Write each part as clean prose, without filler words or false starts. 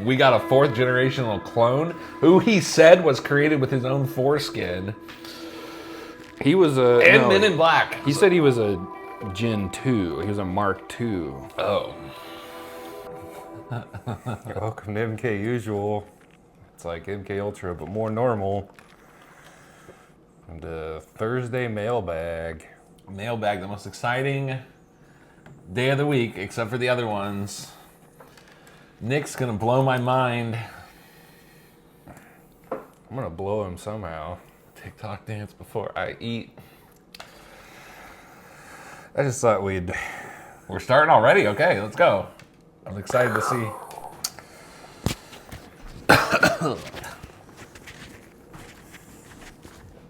We got a 4th generational clone who he said was created with his own foreskin. He was a... And Men in Black. He said he was a Gen 2. He was a Mark 2. Oh. Welcome to MKUSUAL. It's like MK Ultra, but more normal. And Thursday Mailbag. Mailbag, the most exciting day of the week, except for the other ones. Nick's gonna blow my mind. I'm gonna blow him somehow. TikTok dance before I eat. I just thought we'd... We're starting already? Okay, let's go. I'm excited to see.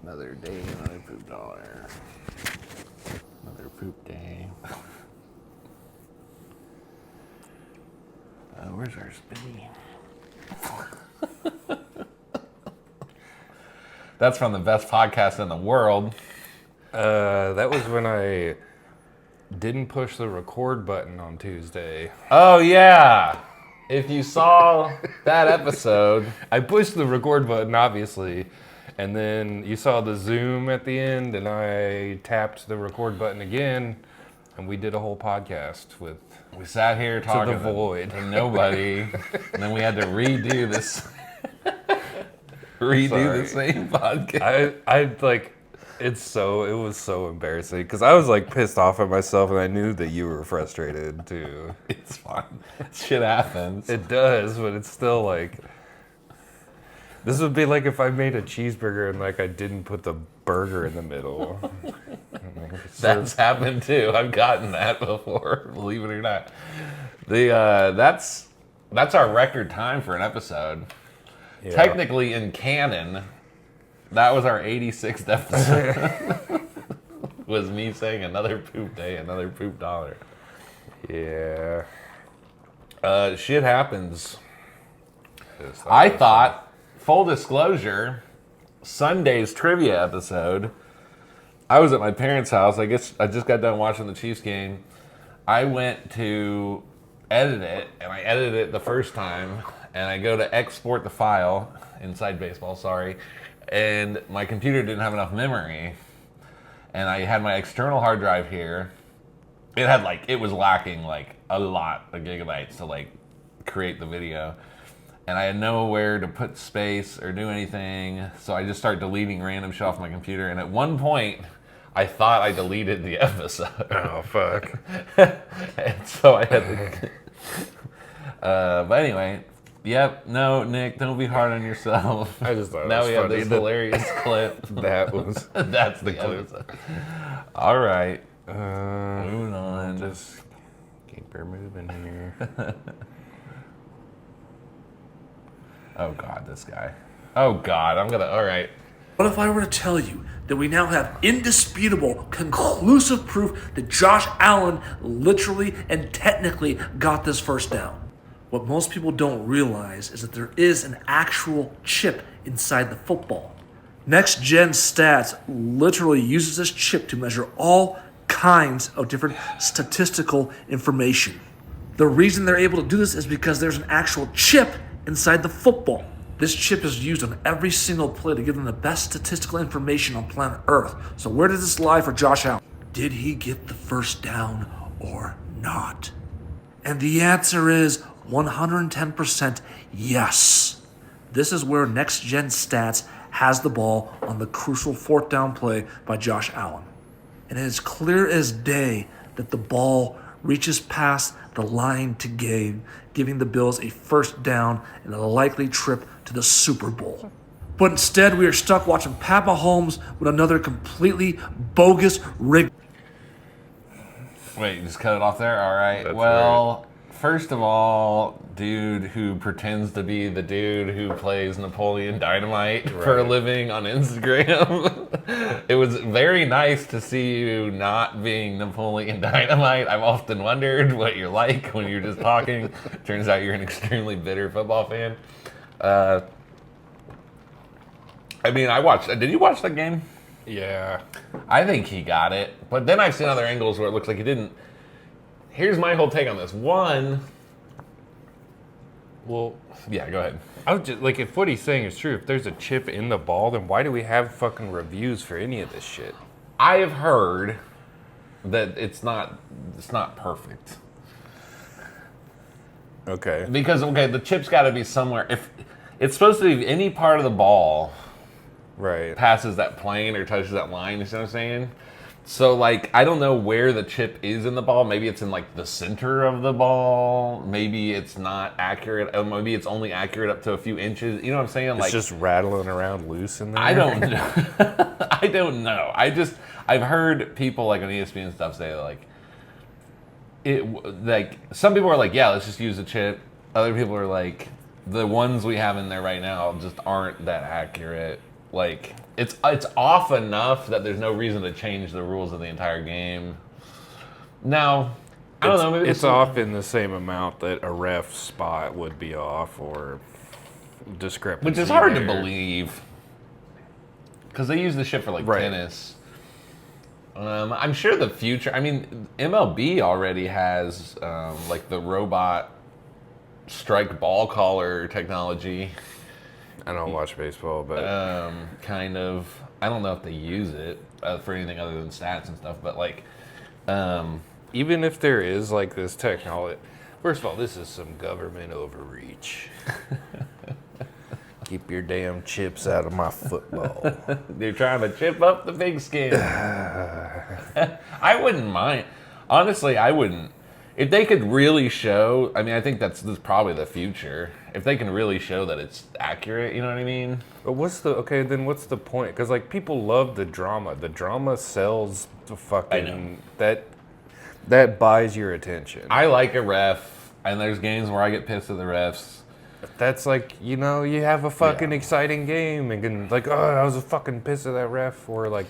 Another day, another poop dollar. Another poop day. Where's our spinny? That's from the best podcast in the world. That was when I didn't push the record button on Tuesday. Oh, yeah. If you saw that episode. I pushed the record button, obviously, and then you saw the zoom at the end, and I tapped the record button again, and we did a whole podcast with... We sat here talking the void. to nobody, and then we had to redo this. The same podcast. I like... it was so embarrassing, because I was like pissed off at myself, and I knew that you were frustrated too. It's fine. Shit happens. It does, but it's still like... This would be like if I made a cheeseburger and like I didn't put the burger in the middle. That's happened too. I've gotten that before, believe it or not. That's our record time for an episode. Yeah. Technically in canon, that was our 86th episode. Was me saying another poop day, another poop dollar. Yeah. Shit happens. I thought, full disclosure, Sunday's trivia episode, I was at my parents' house. I guess I just got done watching the Chiefs game. I went to edit it, and I edited it the first time, and I go to export the file, Inside Baseball, sorry, and my computer didn't have enough memory, and I had my external hard drive here. It was lacking like a lot of gigabytes to like create the video. And I had nowhere to put space or do anything, so I just started deleting random shit off my computer. And at one point, I thought I deleted the episode. Oh, fuck. And so I had to... but anyway, yep, no, Nick, don't be hard on yourself. I just thought now it was we have funny this hilarious clip. That's the clip. All right. Moving on. Just keep her moving here. Oh, God, this guy. Oh, God, all right. What if I were to tell you that we now have indisputable, conclusive proof that Josh Allen literally and technically got this first down? What most people don't realize is that there is an actual chip inside the football. Next Gen Stats literally uses this chip to measure all kinds of different statistical information. The reason they're able to do this is because there's an actual chip inside the football. This chip is used on every single play to give them the best statistical information on planet Earth. So where does this lie for Josh Allen? Did he get the first down or not? And the answer is 110% yes. This is where Next Gen Stats has the ball on the crucial 4th down play by Josh Allen. And it is clear as day that the ball reaches past the line to gain, giving the Bills a first down and a likely trip to the Super Bowl. But instead, we are stuck watching Pat Mahomes with another completely bogus rig. Wait, you just cut it off there? All right. That's well, first of all, dude who pretends to be the dude who plays Napoleon Dynamite for a living on Instagram. It was very nice to see you not being Napoleon Dynamite. I've often wondered what you're like when you're just talking. Turns out you're an extremely bitter football fan. I mean, did you watch that game? Yeah. I think he got it. But then I've seen other angles where it looks like he didn't. Here's my whole take on this. One, Well, Yeah, go ahead. I was just like, if what he's saying is true, if there's a chip in the ball, then why do we have fucking reviews for any of this shit? I have heard that it's not perfect. Okay. Because the chip's got to be somewhere. If it's supposed to be any part of the ball Right. passes that plane or touches that line, you see what I'm saying? So like I don't know where the chip is in the ball. Maybe it's in like the center of the ball. Maybe it's not accurate. Or maybe it's only accurate up to a few inches. You know what I'm saying? It's Like just rattling around loose in there. I don't know. I don't know. I've heard people like on ESPN and stuff say like some people are like, yeah, let's just use a chip. Other people are like, the ones we have in there right now just aren't that accurate. Like it's off enough that there's no reason to change the rules of the entire game. Now, I don't know. Maybe It's off in the same amount that a ref spot would be off, or discrepancy. which is hard to there. believe because they use the shit for like Right. tennis. I'm sure the future. I mean, MLB already has like the robot strike ball caller technology. I don't watch baseball, but Kind of. I don't know if they use it for anything other than stats and stuff, but like, even if there is like this technology, first of all, this is some government overreach. Keep your damn chips out of my football. they're trying to chip up the big skin. I wouldn't mind. Honestly, I wouldn't. If they could really show, I mean, I think that's probably the future. If they can really show that it's accurate, you know what I mean? But what's the point? Because like people love the drama. The drama sells the fucking that buys your attention. I like a ref, and there's games where I get pissed at the refs. That's like, you have a fucking exciting game and can like, oh, I was fucking pissed at that ref, or like,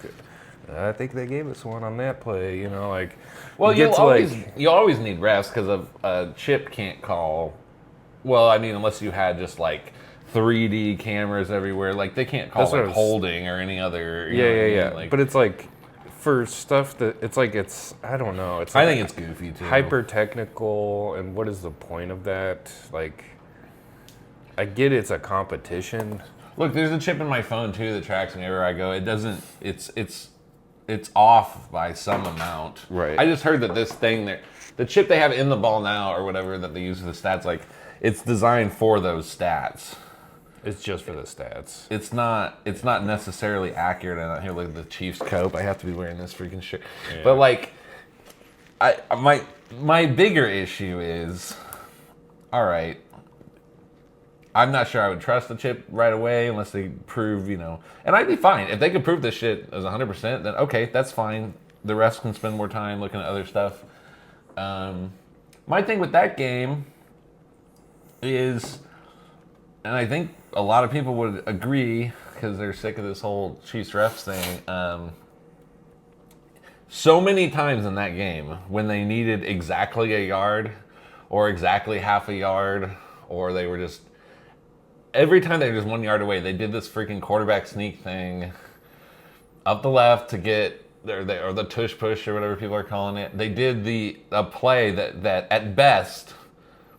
I think they gave us one on that play, like. Well, you you always need refs because a chip can't call. Well, I mean, unless you had just like 3D cameras everywhere, like they can't call like holding or any other. You know what I mean? Like, but it's like for stuff that it's I don't know. It's I like think it's goofy too. hyper technical, and what is the point of that? Like, I get it's a competition. Look, there's a chip in my phone too that tracks me wherever I go. It doesn't. It's off by some amount. Right. I just heard that this thing there, the chip they have in the ball now or whatever that they use for the stats, like it's designed for those stats. It's just for the stats. It's not necessarily accurate. And here, look at the Chiefs coat. I have to be wearing this freaking shirt. Yeah. But like, my bigger issue is, all right. I'm not sure I would trust the chip right away unless they prove, and I'd be fine. If they could prove this shit as 100%, then okay, that's fine. The refs can spend more time looking at other stuff. My thing with that game is, and I think a lot of people would agree because they're sick of this whole Chiefs refs thing. So many times in that game when they needed exactly a yard or exactly half a yard, or they were just, every time they were just 1 yard away, they did this freaking quarterback sneak thing up the left to get, or the tush push or whatever people are calling it. They did a play that at best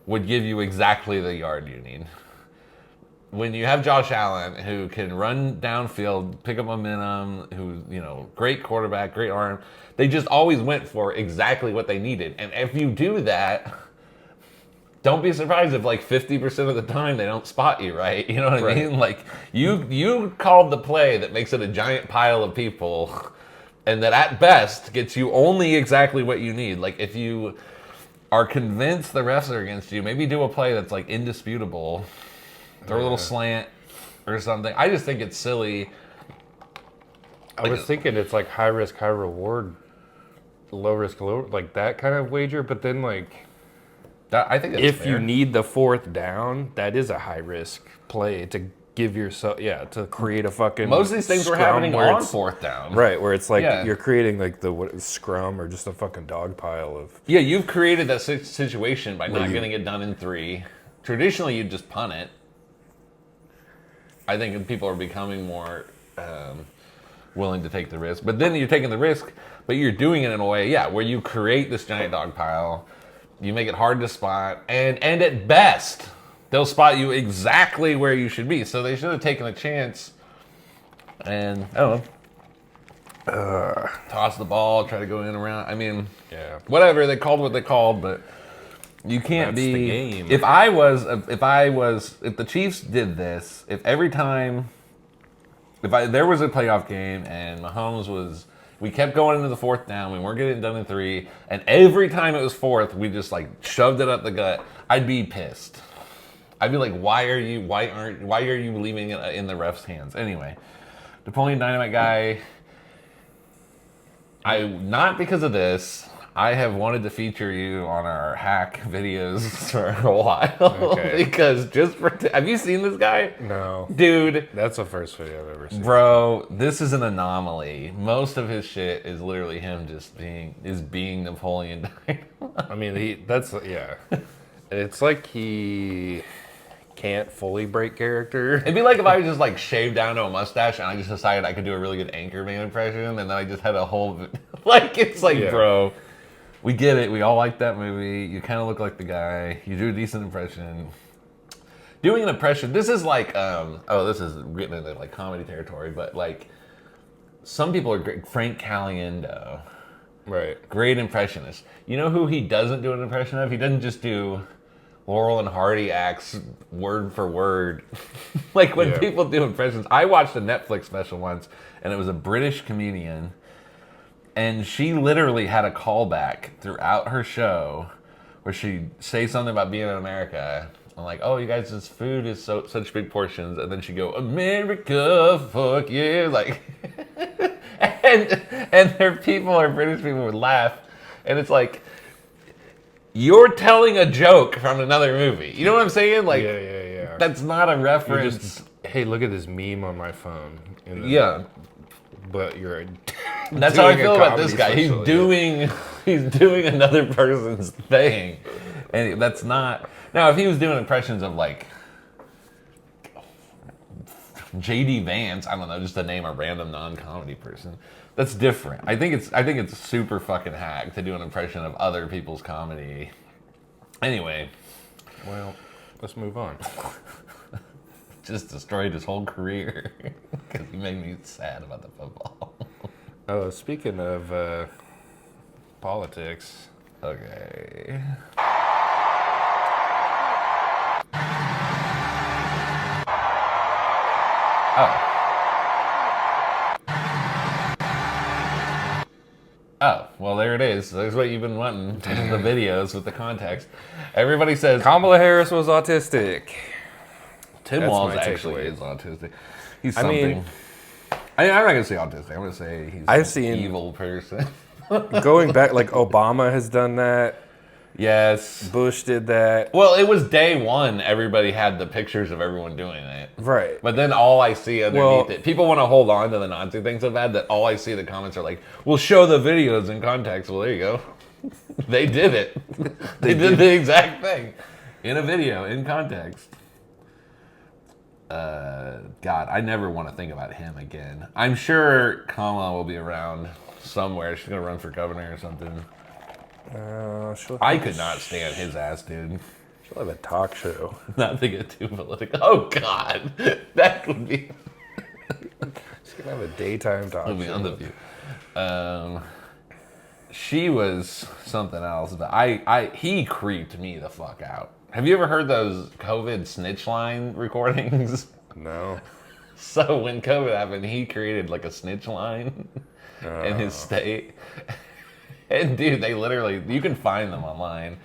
would give you exactly the yard you need. When you have Josh Allen, who can run downfield, pick up momentum, who's, great quarterback, great arm, they just always went for exactly what they needed. And if you do that, don't be surprised if like 50% of the time they don't spot you, right? You know what I mean? Like you called the play that makes it a giant pile of people, and that at best gets you only exactly what you need. Like if you are convinced the refs are against you, maybe do a play that's like indisputable. Throw a little slant or something. I just think it's silly. I was thinking it's like high risk, high reward, low risk, low, like that kind of wager. But then like, I think that's if fair. you need the fourth down, that is a high risk play to give yourself, to create a fucking. Most of these things were happening on fourth down. Right, where it's like you're creating like the scrum or just a fucking dog pile of. Yeah, you've created that situation by not getting it done in 3. Traditionally, you'd just punt it. I think people are becoming more willing to take the risk. But then you're taking the risk, but you're doing it in a way, where you create this giant dog pile, you make it hard to spot, and at best, they'll spot you exactly where you should be. So they should have taken a chance and, I don't know, toss the ball, try to go in around. I mean, Yeah. whatever. They called what they called, but you can't That's be. the game. If the Chiefs did this, if every time, there was a playoff game and Mahomes we kept going into the fourth down, we weren't getting it done in 3, and every time it was fourth, we just like shoved it up the gut, I'd be pissed. I'd be like, why are you leaving it in the ref's hands? Anyway, Napoleon Dynamite guy, not because of this, I have wanted to feature you on our hack videos for a while. Okay. Because have you seen this guy? No. Dude. That's the first video I've ever seen. Bro, this is an anomaly. Most of his shit is literally him just being Napoleon Dynamite. I mean, yeah. It's like he can't fully break character. It'd be like if I just like shaved down to a mustache and I just decided I could do a really good Anchorman impression and then I just had a whole, it's like, Yeah. bro, we get it. We all like that movie. You kind of look like the guy. You do a decent impression. Doing an impression, this is like, this is getting into like comedy territory, but like, some people are great. Frank Caliendo. Right. Great impressionist. You know who he doesn't do an impression of? He doesn't just do Laurel and Hardy acts word for word. Like when people do impressions. I watched a Netflix special once, and it was a British comedian, and she literally had a callback throughout her show where she'd say something about being in America. I'm like, oh, you guys, this food is such big portions. And then she'd go, America, fuck yeah. Like, and their people, or British people, would laugh. And it's like, you're telling a joke from another movie. You know what I'm saying? Like, Yeah. that's not a reference. Hey, look at this meme on my phone. And then- Yeah. But you're. That's how I doing a feel about this comedy guy. He's special, doing another person's thing. And that's not. Now, if he was doing impressions of like JD Vance, I don't know, just to name a random non-comedy person, that's different. I think it's super fucking hack to do an impression of other people's comedy. Anyway, Well, let's move on. just destroyed his whole career because he made me sad about the football. Oh, speaking of politics. Okay. Oh, well, there it is. There's what you've been wanting. The videos with the context. Everybody says Kamala Harris was autistic. Tim That's Walz my actually takeaway. is autistic. He's I something. mean- I'm not going to say autistic. I'm going to say he's I've an seen- evil person. Going back, like Obama has done that. Yes. Bush did that. Well, it was day one. Everybody had the pictures of everyone doing it. Right. But then all I see underneath Well- it, people want to hold on to the Nazi thing so bad that all I see the comments are like, "We'll show the videos in context." Well, there you go. They did it. They did the exact thing in a video in context. God, I never want to think about him again. I'm sure Kamala will be around somewhere. She's gonna run for governor or something. I could not stand his ass, dude. She'll have a talk show. Not to get too political. Oh God, that would be. She's gonna have a daytime talk It'll be show. on the View. She was something else, but he creeped me the fuck out. Have you ever heard those COVID snitch line recordings? No. So when COVID happened, he created like a snitch line in his state. And dude, they literally, you can find them online.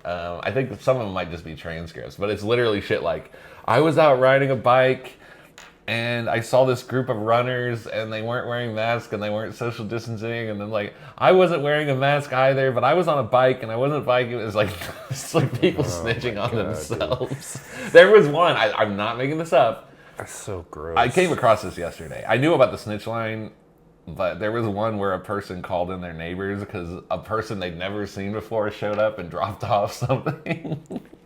I think some of them might just be transcripts, but it's literally shit like, I was out riding a bike and I saw this group of runners and they weren't wearing masks and they weren't social distancing. And then like, I wasn't wearing a mask either, but I was on a bike and I wasn't biking. It was like, it's like people snitching on God, themselves. There was one, I'm not making this up. That's so gross. I came across this yesterday. I knew about the snitch line, but there was one where a person called in their neighbors because a person they'd never seen before showed up and dropped off something.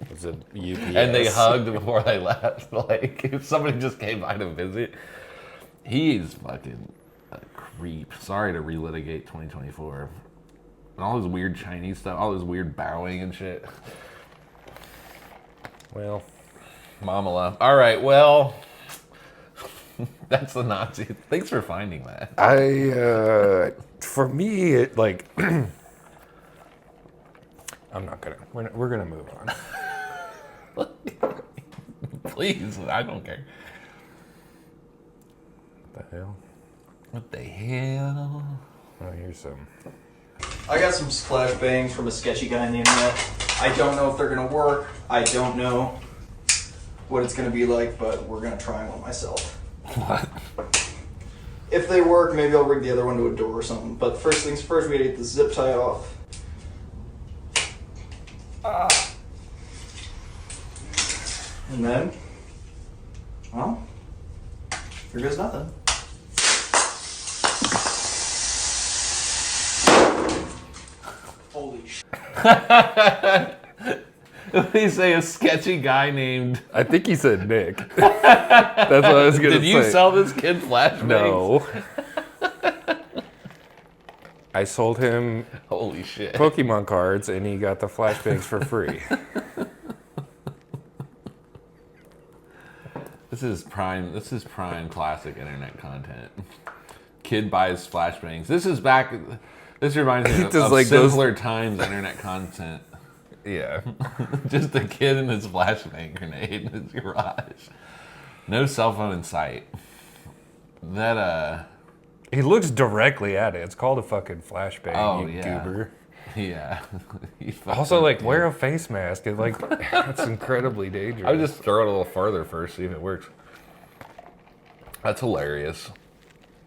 Was it UPS? And they hugged before they left. Like, if somebody just came by to visit. He's fucking a creep. Sorry to relitigate 2024. And all this weird Chinese stuff, all this weird bowing and shit. Well, Mamala. All right, well, that's the Nazi. Thanks for finding that. For me, it, like, I'm not gonna. We're gonna move on. Please, I don't care. What the hell? What the hell? Oh, here's some. I got some flashbangs from a sketchy guy on the internet. I don't know if they're gonna work. I don't know what it's gonna be like, but we're gonna try one myself. What? If they work, maybe I'll rig the other one to a door or something. But first things first, we gotta get the zip tie off. And then, well, here goes nothing. Holy shit. What did he say? A sketchy guy named. I think he said Nick. That's what I was gonna say. Did you sell this kid flashbangs? No. I sold him Holy shit. Pokemon cards, and he got the flashbangs for free. This is prime classic internet content. Kid buys flashbangs. This reminds me of like simpler times internet content. Yeah. Just a kid and his flashbang grenade in his garage. No cell phone in sight. That He looks directly at it. It's called a fucking flashbang, Oh, you yeah. goober. yeah. He fucked Also, up, like, dude. wear a face mask. It, like, that's incredibly dangerous. I would just throw it a little farther first, see if it works. That's hilarious.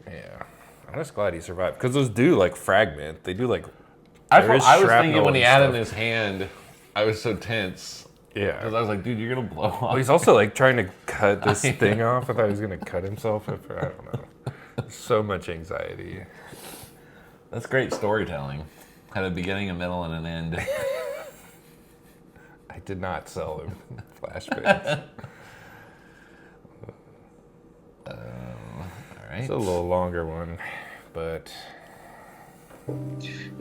Yeah. I'm just glad he survived. Because those do, like, fragment. They do, like... I there is was thinking shrapnel when he and had it in stuff. his hand, I was so tense. Yeah. Because I was like, dude, you're going to blow Well, up. he's also, like, trying to cut this thing off. I thought he was going to cut himself. I don't know. So much anxiety. That's great storytelling. Had a beginning, a middle, and an end. I did not sell him flashbangs. All right. It's a little longer one, but...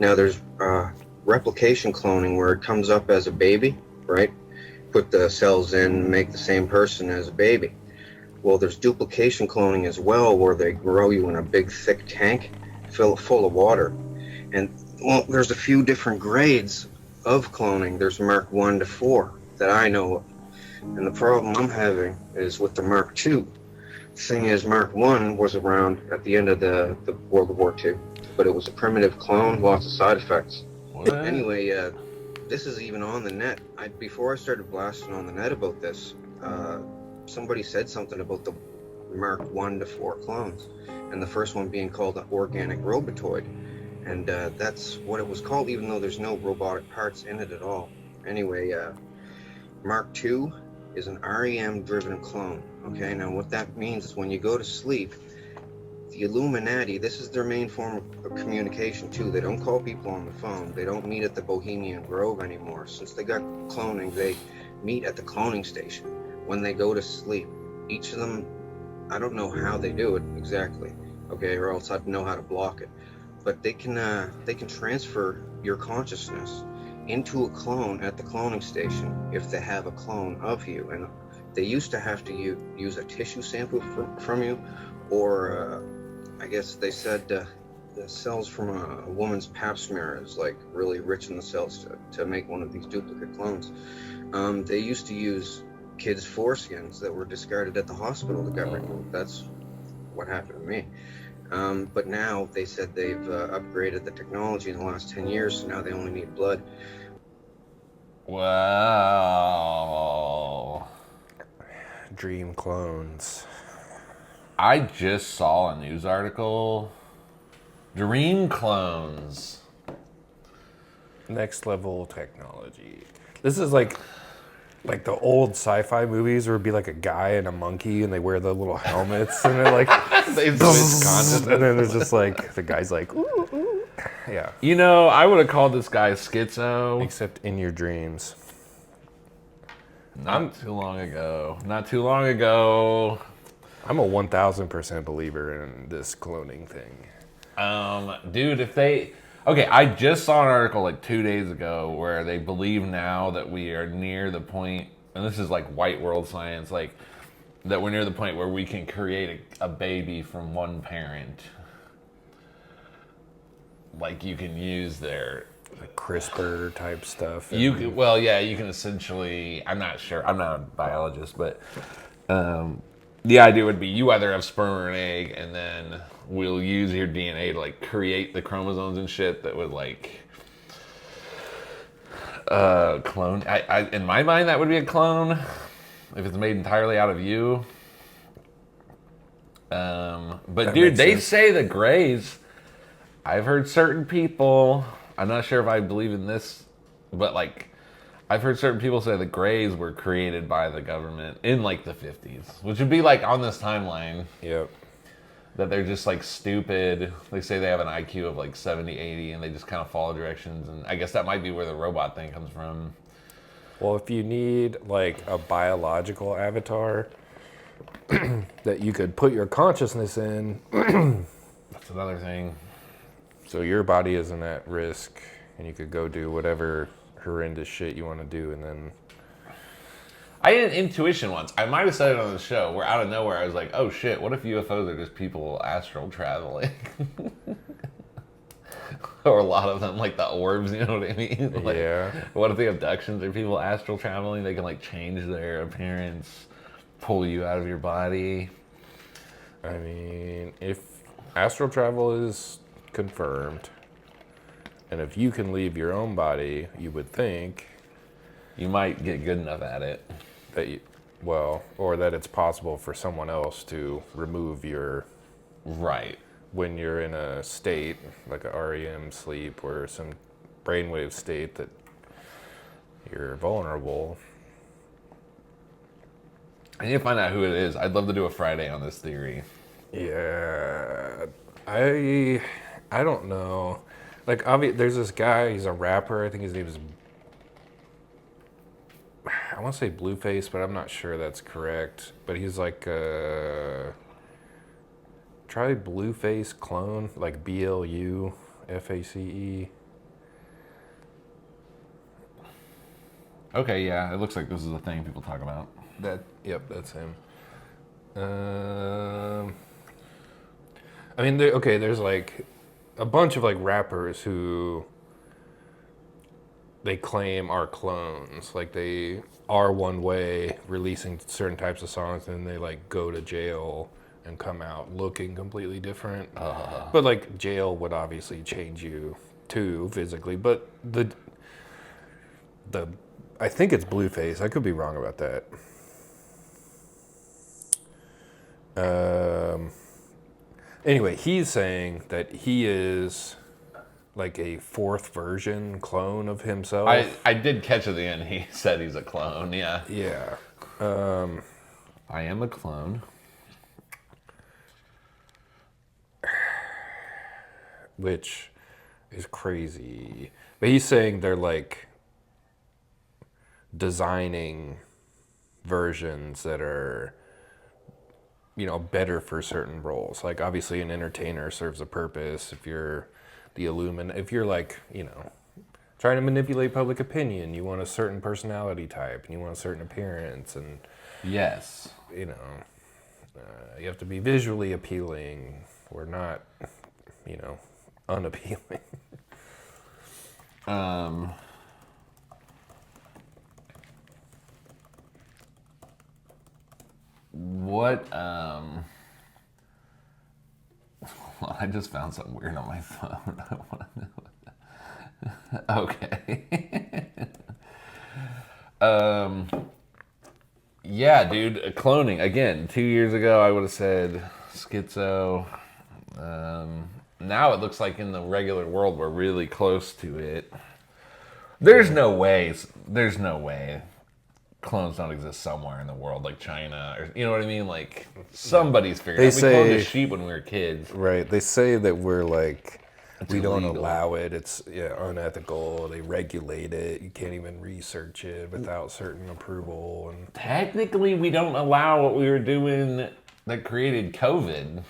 Now there's replication cloning where it comes up as a baby, right? Put the cells in, make the same person as a baby. Well, there's duplication cloning as well, where they grow you in a big, thick tank full of water. And well, there's a few different grades of cloning. There's Mark 1 to 4 that I know of. And the problem I'm having is with the Mark 2. The thing is, Mark 1 was around at the end of the World War II, but it was a primitive clone, lots of side effects. What? Anyway, this is even on the net. Before I started blasting on the net about this, somebody said something about the Mark 1 to 4 clones, and the first one being called an organic robotoid. And that's what it was called, even though there's no robotic parts in it at all. Anyway, Mark 2 is an REM-driven clone. Okay, now what that means is when you go to sleep, the Illuminati, this is their main form of communication too. They don't call people on the phone. They don't meet at the Bohemian Grove anymore. Since they got cloning, they meet at the cloning station when they go to sleep. Each of them, I don't know how they do it exactly, okay, or else I'd know how to block it. But they can transfer your consciousness into a clone at the cloning station if they have a clone of you. And they used to have to use a tissue sample from you, or I guess they said the cells from a woman's pap smear is like really rich in the cells to make one of these duplicate clones. They used to use kids' foreskins that were discarded at the hospital that got removed. That's what happened to me. But now they said they've upgraded the technology in the last 10 years, so now they only need blood. Wow. Dream clones. I just saw a news article. Dream clones. Next level technology. This is like the old sci-fi movies where it'd be like a guy and a monkey and they wear the little helmets and they're like They've switched consciousness. and then there's just like the guy's like ooh, ooh. Yeah. You know, I would have called this guy schizo Except in your dreams. not too long ago. I'm a 1000% believer in this cloning thing. Dude, okay, I just saw an article like 2 days ago where they believe now that we are near the point and this is like white world science, like that we're near the point where we can create a baby from one parent. Like you can use their Like CRISPR type stuff. you can essentially. I'm not sure. I'm not a biologist, but the idea would be you either have sperm or an egg, and then we'll use your DNA to like create the chromosomes and shit that would like clone. In my mind, that would be a clone if it's made entirely out of you. But That dude, makes they sense. say the Greys. I've heard certain people. I'm not sure if I believe in this, but like, I've heard certain people say the Greys were created by the government in like the 50s, which would be like on this timeline. Yep. That they're just like stupid. They say they have an IQ of like 70, 80, and they just kind of follow directions. And I guess that might be where the robot thing comes from. Well, if you need like a biological avatar that you could put your consciousness in, That's another thing. so your body isn't at risk, and you could go do whatever horrendous shit you want to do, and then I had an intuition once. I might have said it on the show where out of nowhere I was like, oh shit, what if UFOs are just people astral traveling? Or a lot of them, like the orbs, you know what I mean? Like, yeah. what if the abductions are people astral traveling? They can like change their appearance, pull you out of your body. I mean, if astral travel is confirmed, and if you can leave your own body, you would think You might get good enough at it. that or that it's possible for someone else to remove your, Right. when you're in a state, like a REM sleep or some brainwave state that you're vulnerable. I need to find out who it is. I'd love to do a Friday on this theory. Yeah, I don't know. Like, there's this guy, he's a rapper, I think his name is, I want to say Blueface, but I'm not sure that's correct. But he's like try Blueface clone, like BLUFACE. Okay, yeah, it looks like this is a thing people talk about. Yep, that's him. I mean, there's like a bunch of like rappers who they claim are clones. Like they are one way, releasing certain types of songs, and then they like go to jail and come out looking completely different. But like jail would obviously change you too physically. But the I think it's Blueface. I could be wrong about that. Anyway, he's saying that he is like a fourth version clone of himself. I did catch at the end he said he's a clone, yeah. Yeah. I am a clone. Which is crazy. But he's saying they're like designing versions that are, you know, better for certain roles. Like obviously an entertainer serves a purpose. If you're if you're like, you know, trying to manipulate public opinion, you want a certain personality type and you want a certain appearance, and Yes. you know, you have to be visually appealing or not, you know, unappealing. What well, I just found something weird on my phone. I want to know what okay. Yeah, dude, cloning again. 2 years ago I would have said schizo. Now it looks like in the regular world we're really close to it. There's no way clones don't exist somewhere in the world, like China, or you know what I mean? Like somebody's figured They out. We cloned say- a sheep when we were kids. Right. They say that we're like, we don't illegal. allow it. It's unethical. They regulate it. You can't even research it without certain approval. And Technically, we don't allow what we were doing that created COVID.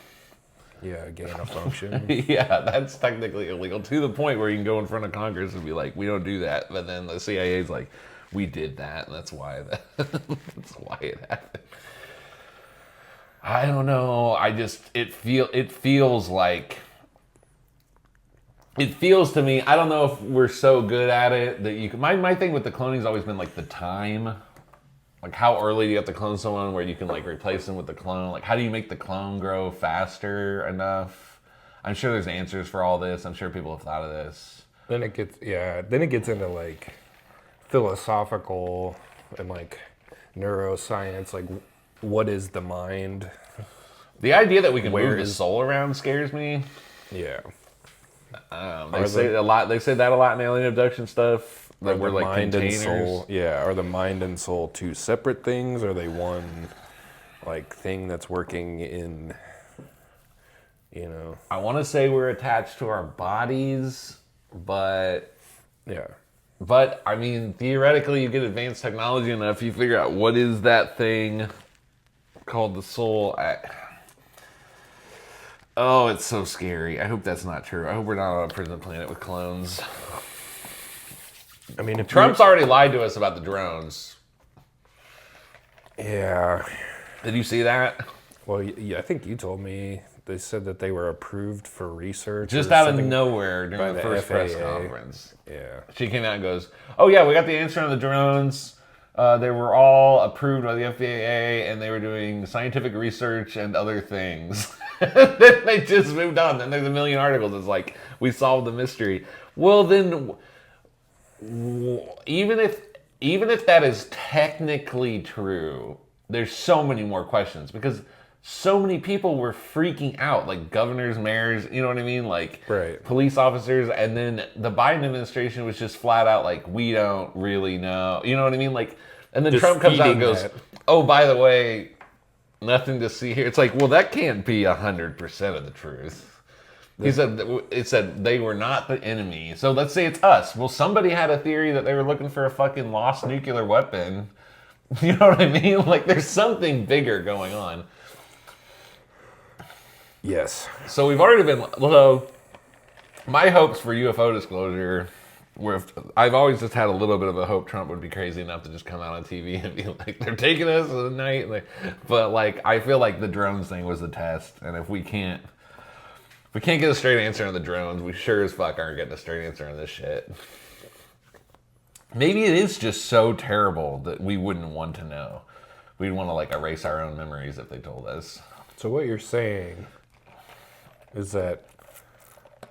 yeah, gain of function. Yeah, that's technically illegal to the point where you can go in front of Congress and be like, we don't do that. But then the CIA's like, We did that. That's why that's why it happened. I don't know. It feels to me, I don't know if we're so good at it that you can, my thing with the cloning has always been like the time. Like how early do you have to clone someone where you can like replace them with the clone? Like how do you make the clone grow faster enough? I'm sure there's answers for all this. I'm sure people have thought of this. Then it gets into like philosophical and like neuroscience, like what is the mind? The idea that we can move the soul around scares me. Yeah. They say that a lot in alien abduction stuff. That we're like mind containers. and soul. Yeah. Are the mind and soul two separate things? Or are they one like thing that's working in, you know? I want to say we're attached to our bodies, but yeah. But I mean, theoretically, you get advanced technology enough, you figure out what is that thing called the soul. Oh, it's so scary. I hope that's not true. I hope we're not on a prison planet with clones. I mean, if Trump's already lied to us about the drones. Yeah. Did you see that? Well, yeah, I think you told me they said that they were approved for research. Just out of nowhere during the first press conference. Yeah. She came out and goes, oh yeah, we got the answer on the drones. They were all approved by the FAA and they were doing scientific research and other things. Then they just moved on. Then there's a million articles. It's like, we solved the mystery. Well, then, even if that is technically true, there's so many more questions because so many people were freaking out, like governors, mayors, you know what I mean? Like police officers. And then the Biden administration was just flat out like, we don't really know. You know what I mean? Like, and then just Trump comes out and goes, oh, by the way, nothing to see here. It's like, well, that can't be 100% of the truth. He said, it said they were not the enemy. So let's say it's us. Well, somebody had a theory that they were looking for a fucking lost nuclear weapon. You know what I mean? Like, there's something bigger going on. Yes. So we've already been, although my hopes for UFO disclosure were, I've always just had a little bit of a hope Trump would be crazy enough to just come out on TV and be like, they're taking us at night. But like, I feel like the drones thing was the test. And if we can't get a straight answer on the drones, we sure as fuck aren't getting a straight answer on this shit. Maybe it is just so terrible that we wouldn't want to know. We'd want to like erase our own memories if they told us. So what you're saying is that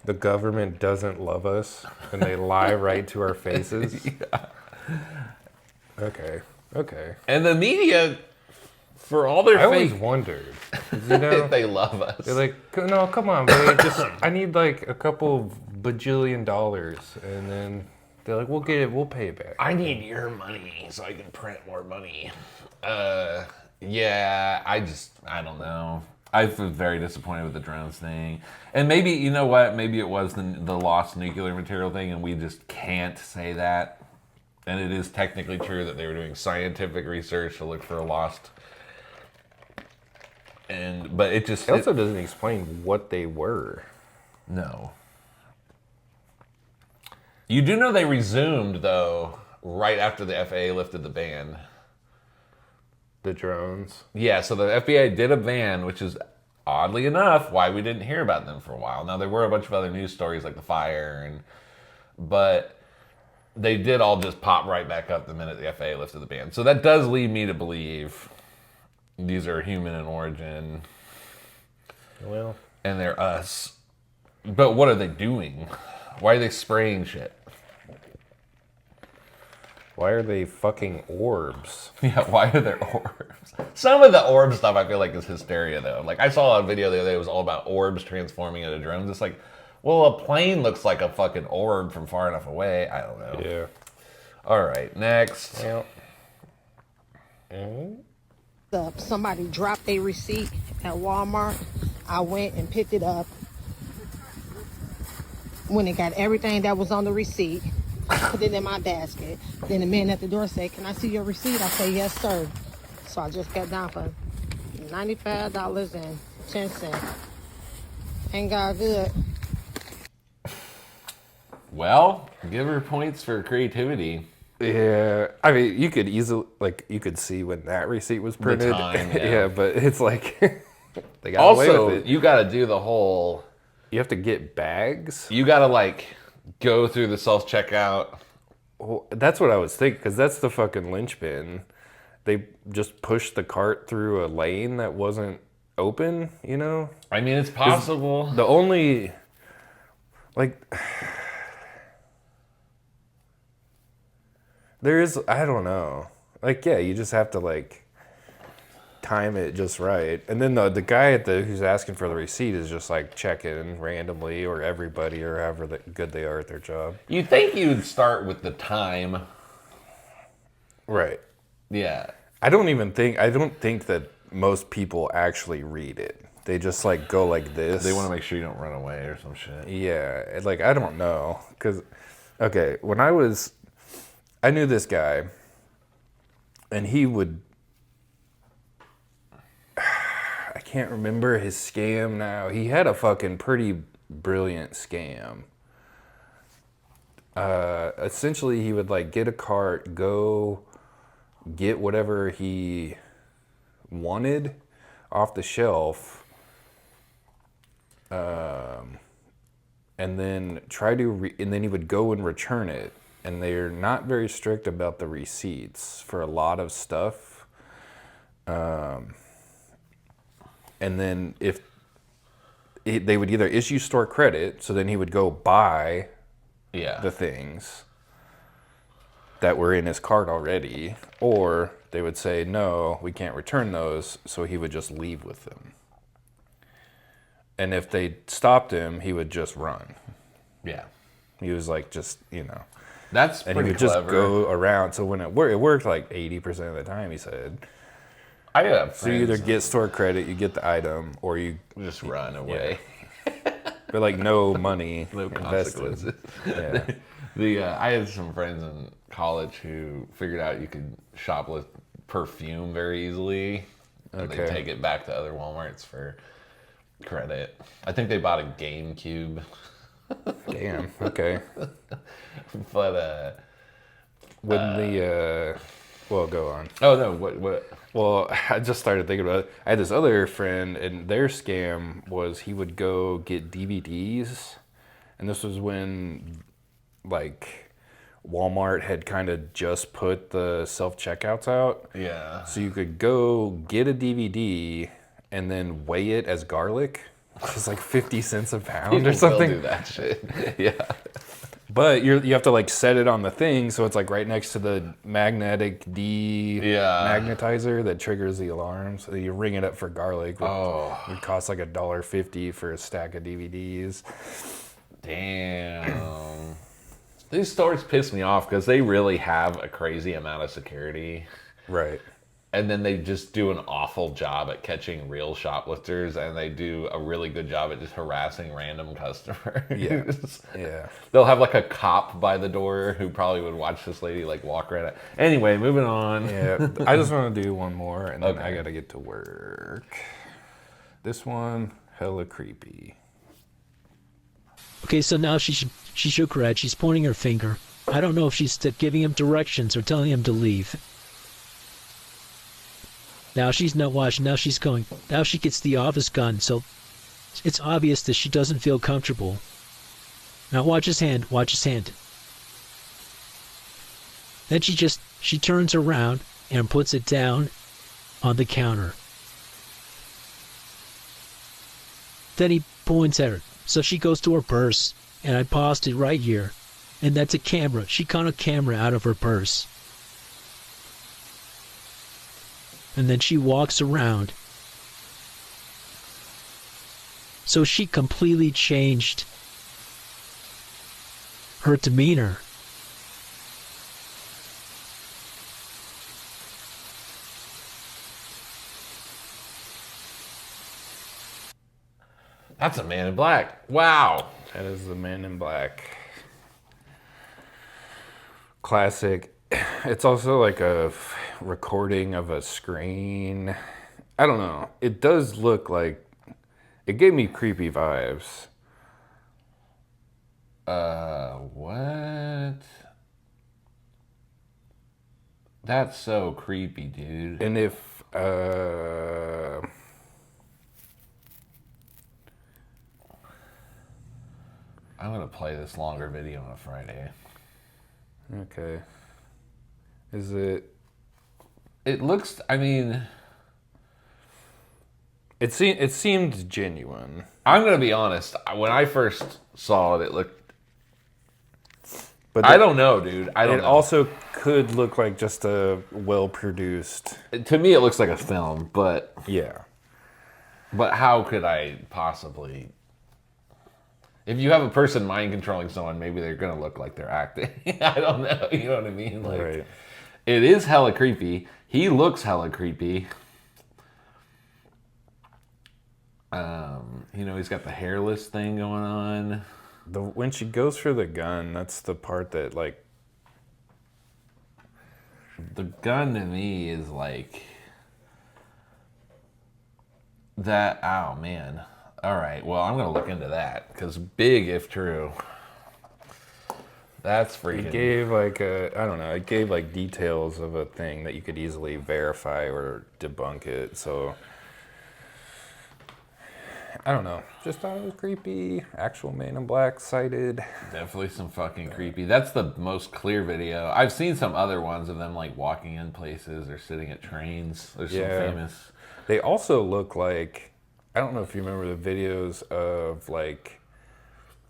the government doesn't love us and they lie right to our faces? Yeah. Okay. And the media, for all their I always wondered, you know, if they love us. They're like, no, come on, babe. I need like a couple bajillion dollars. And then they're like, we'll get it, we'll pay it back. I need your money so I can print more money. Yeah, I don't know. I was very disappointed with the drones thing. And maybe, you know what? Maybe it was the lost nuclear material thing and we just can't say that. And it is technically true that they were doing scientific research to look for a lost. But it just... It also doesn't explain what they were. No. You do know they resumed, though, right after the FAA lifted the ban. The drones? Yeah, so the FBI did a ban, which is, oddly enough, why we didn't hear about them for a while. Now, there were a bunch of other news stories, like the fire, but they did all just pop right back up the minute the FAA lifted the ban. So that does lead me to believe these are human in origin. Well. And they're us. But what are they doing? Why are they spraying shit? Why are they fucking orbs? Yeah, why are there orbs? Some of the orb stuff I feel like is hysteria, though. Like, I saw a video the other day, it was all about orbs transforming into drones. It's like, well, a plane looks like a fucking orb from far enough away. I don't know. Yeah. All right, next. Well. Somebody dropped a receipt at Walmart. I went and picked it up. When it got everything that was on the receipt, put it in my basket. Then the man at the door said, "Can I see your receipt?" I said, "Yes, sir." So I just got down for $95.10. Ain't got good. Well, give her points for creativity. Yeah, I mean, you could easily you could see when that receipt was printed. time, yeah. yeah. But it's like they got away Also, with it. you got to do the whole. You have to get bags. You got to like go through the self checkout. Well, that's what I was thinking, because that's the fucking linchpin. They just pushed the cart through a lane that wasn't open. You know. I mean, it's possible. The only like. There is, I don't know. Like, yeah, you just have to, like, time it just right. And then the guy who's asking for the receipt is just, like, checking randomly, or everybody, or however good they are at their job. You think you'd start with the time. Right. Yeah. I don't think that most people actually read it. They just, like, go like this. They want to make sure you don't run away or some shit. Yeah. Like, I don't know. Because, okay, when I knew this guy, and he would, I can't remember his scam now. He had a fucking pretty brilliant scam. Essentially, he would like get a cart, go get whatever he wanted off the shelf, and then and then he would go and return it. And they're not very strict about the receipts for a lot of stuff. And then they would either issue store credit, so then he would go buy the things that were in his cart already, or they would say, no, we can't return those, so he would just leave with them. And if they stopped him, he would just run. Yeah. He was like, just, you know. That's And pretty he would clever. just go around. So when it worked like 80% of the time, he said. I have So you either get store credit, you get the item, or you just run away. but like no money No invested. consequences. Yeah. I had some friends in college who figured out you could shoplift perfume very easily. And they take it back to other Walmarts for credit. I think they bought a GameCube. Damn. Okay. But when well, go on. oh no, what? Well, I just started thinking about it. I had this other friend, and their scam was he would go get DVDs, and this was when, like, Walmart had kind of just put the self-checkouts out. Yeah. So you could go get a DVD and then weigh it as garlic, which is like 50 cents a pound or something. People do that shit. Yeah. But you have to like set it on the thing, so it's like right next to the magnetic magnetizer that triggers the alarm. So you ring it up for garlic. Which would cost like $1.50 for a stack of DVDs. Damn. These stores piss me off because they really have a crazy amount of security. Right. And then they just do an awful job at catching real shoplifters, and they do a really good job at just harassing random customers. Yeah. Yeah. They'll have like a cop by the door who probably would watch this lady like walk right out. Anyway, moving on. Yeah. I just want to do one more, and then Okay. I got to get to work. This one, hella creepy. Okay, so now she shook her head. She's pointing her finger. I don't know if she's giving him directions or telling him to leave. Now she's not watching. Now she's going. Now she gets the office gun, so it's obvious that she doesn't feel comfortable. Now watch his hand. Watch his hand. Then she turns around and puts it down on the counter. Then he points at her. So she goes to her purse, and I paused it right here. And that's a camera. She got a camera out of her purse. And then she walks around. So she completely changed her demeanor. That's a Man in Black. Wow. That is the Man in Black. Classic. It's also like a recording of a screen. I don't know. It does look like... It gave me creepy vibes. What? That's so creepy, dude. And if I'm gonna play this longer video on a Friday. okay, is it? It looks. I mean, It seemed genuine. I'm gonna be honest. When I first saw it, it looked. But I don't know, dude. I don't It know. also could look like just a well-produced. To me, it looks like a film, but Yeah. how could I possibly? If you have a person mind controlling someone, maybe they're gonna look like they're acting. I don't know. You know what I mean? Like, Right. it is hella creepy. He looks hella creepy. He's got the hairless thing going on. When she goes for the gun, that's the part that like. The gun to me is like that. Oh man. All right. Well, I'm gonna look into that because big if true. That's freaking. It gave like I don't know. It gave like details of a thing that you could easily verify or debunk it. So I don't know. Just thought it was creepy. Actual Man in Black sighted. Definitely some fucking creepy. That's the most clear video. I've seen some other ones of them like walking in places or sitting at trains. There's some famous. They also look like, I don't know if you remember the videos of like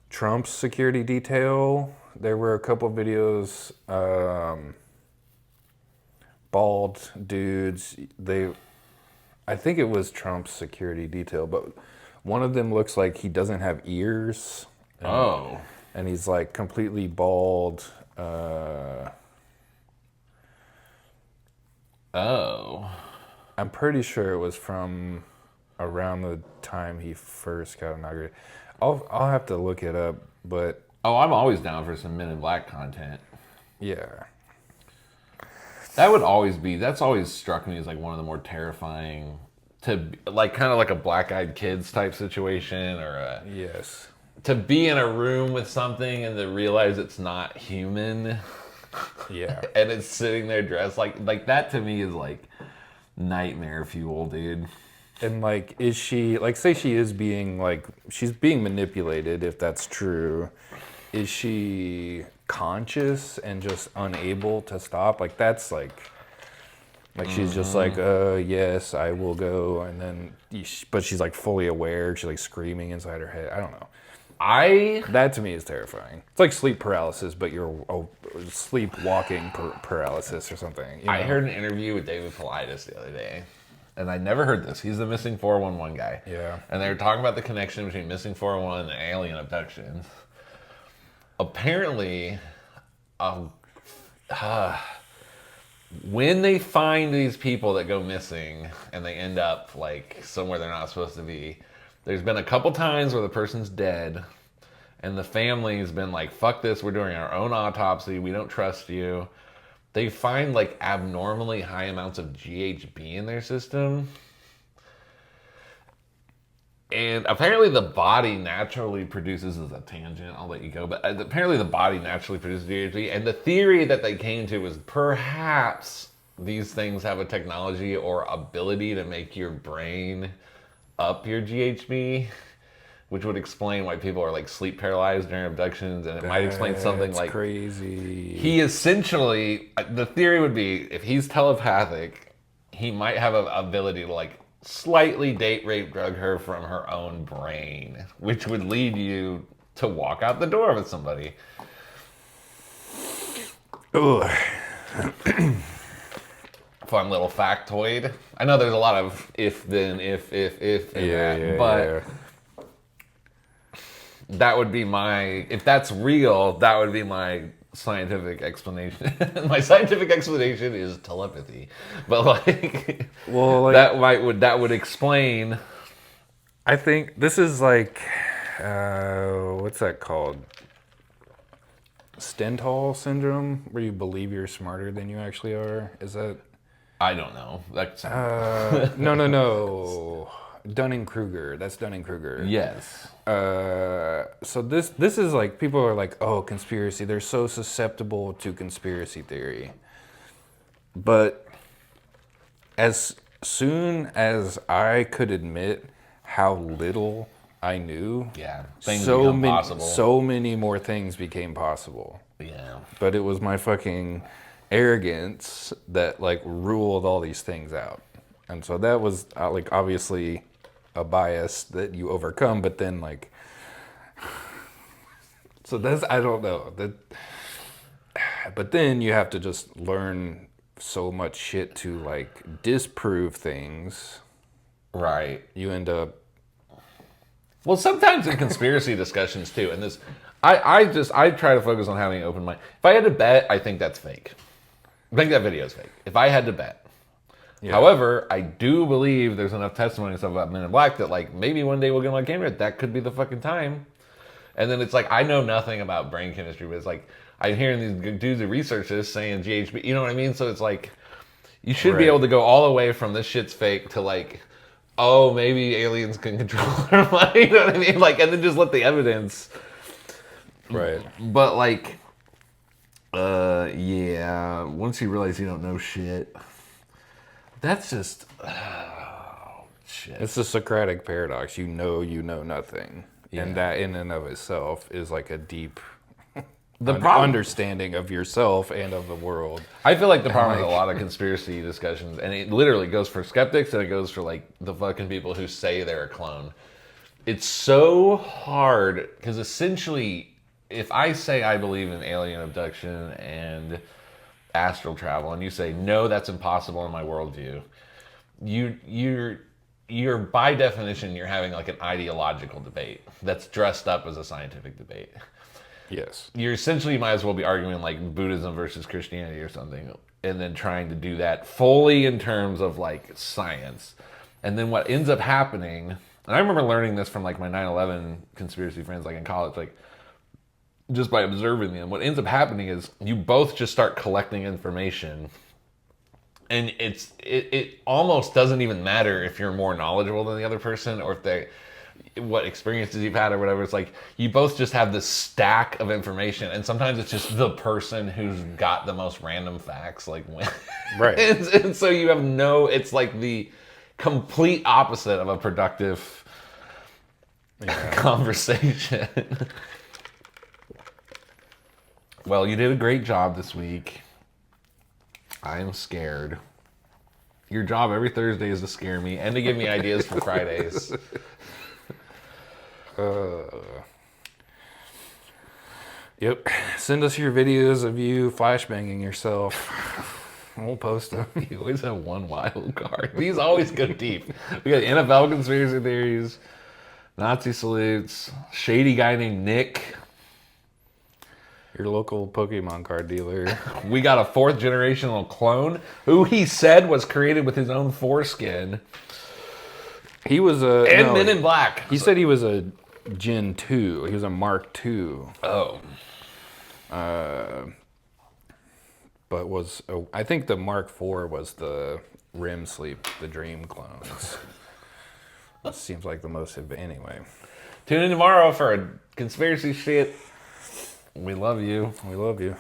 Trump's security detail. There were a couple of videos, bald dudes. I think it was Trump's security detail, but one of them looks like he doesn't have ears. And he's like completely bald. I'm pretty sure it was from around the time he first got inaugurated. I'll have to look it up, but I'm always down for some Men in Black content. yeah. That's always struck me as like one of the more terrifying to like kind of like a Black-Eyed Kids type situation or Yes. to be in a room with something and to realize it's not human. Yeah. And it's sitting there dressed like that to me is like nightmare fuel, dude. And like, is she like, say she is being like, she's being manipulated, if that's true. Is she conscious and just unable to stop? Like that's like she's just like, yes, I will go. And then, but she's like fully aware. She's like screaming inside her head. I don't know. That to me is terrifying. It's like sleep paralysis, but you're sleepwalking paralysis or something. You know? I heard an interview with David Paulides the other day, and I never heard this. He's the missing 411 guy. Yeah. And they were talking about the connection between missing 411 and alien abductions. Apparently, when they find these people that go missing and they end up like somewhere they're not supposed to be, there's been a couple times where the person's dead and the family's been like, fuck this, we're doing our own autopsy, we don't trust you. They find like abnormally high amounts of GHB in their system. And apparently the body naturally produces, as a tangent, I'll let you go, but apparently the body naturally produces GHB. And the theory that they came to was perhaps these things have a technology or ability to make your brain up your GHB, which would explain why people are like sleep paralyzed during abductions. And it might explain something like crazy. He essentially, the theory would be if he's telepathic, he might have an ability to like slightly date rape drug her from her own brain, which would lead you to walk out the door with somebody. Ugh. Fun little factoid. I know there's a lot of if then if and that, but that would be my, if that's real, that would be my scientific explanation. My scientific explanation is telepathy, but like, well, like that would explain. I think this is like, what's that called? Stendhal syndrome, where you believe you're smarter than you actually are. Is that? I don't know. That's no. Dunning-Kruger. That's Dunning-Kruger. Yes. So this is like, people are like, oh, conspiracy. They're so susceptible to conspiracy theory. But as soon as I could admit how little I knew, things become possible. So many more things became possible. Yeah. But it was my fucking arrogance that like ruled all these things out. And so that was like obviously a bias that you overcome, but then like, so that's, I don't know. But then you have to just learn so much shit to like disprove things. Right. You end up. Well, sometimes in conspiracy discussions too, and this, I try to focus on having an open mind. If I had to bet, I think that's fake. I think that video is fake. If I had to bet. Yeah. However, I do believe there's enough testimony and stuff about Men in Black that like maybe one day we'll get on camera. That could be the fucking time. And then it's like, I know nothing about brain chemistry, but it's like, I'm hearing these dudes that research this saying GHB, you know what I mean? So it's like, you should be able to go all the way from this shit's fake to like, oh, maybe aliens can control our mind, you know what I mean? Like, and then just let the evidence. Right. But like, yeah, once you realize you don't know shit, that's just, oh, shit. It's the Socratic paradox. You know nothing. Yeah. And that in and of itself is like a deep understanding of yourself and of the world. I feel like the problem with a lot of conspiracy discussions, and it literally goes for skeptics and it goes for like the fucking people who say they're a clone. It's so hard because essentially, if I say I believe in alien abduction and astral travel, and you say no, that's impossible in my worldview, you're by definition you're having like an ideological debate that's dressed up as a scientific debate. Yes. You're essentially might as well be arguing like Buddhism versus Christianity or something, and then trying to do that fully in terms of like science. And then what ends up happening, and I remember learning this from like my 9/11 conspiracy friends like in college, like just by observing them, what ends up happening is you both just start collecting information. And it almost doesn't even matter if you're more knowledgeable than the other person or if what experiences you've had or whatever. It's like you both just have this stack of information, and sometimes it's just the person who's got the most random facts, like when. Right. and so you have it's like the complete opposite of a productive conversation. Well, you did a great job this week. I am scared. Your job every Thursday is to scare me and to give me ideas for Fridays. Yep. Send us your videos of you flashbanging yourself. We'll post them. You always have one wild card. These always go deep. We got NFL conspiracy theories, Nazi salutes, shady guy named Nick. Your local Pokemon card dealer. We got a 4th generational clone who he said was created with his own foreskin. He was a... And Men in Black. He said he was a Gen 2. He was a Mark 2. Oh. But I think the Mark 4 was the REM sleep, the dream clones. That seems like the most... Anyway. Tune in tomorrow for a conspiracy shit. We love you. We love you.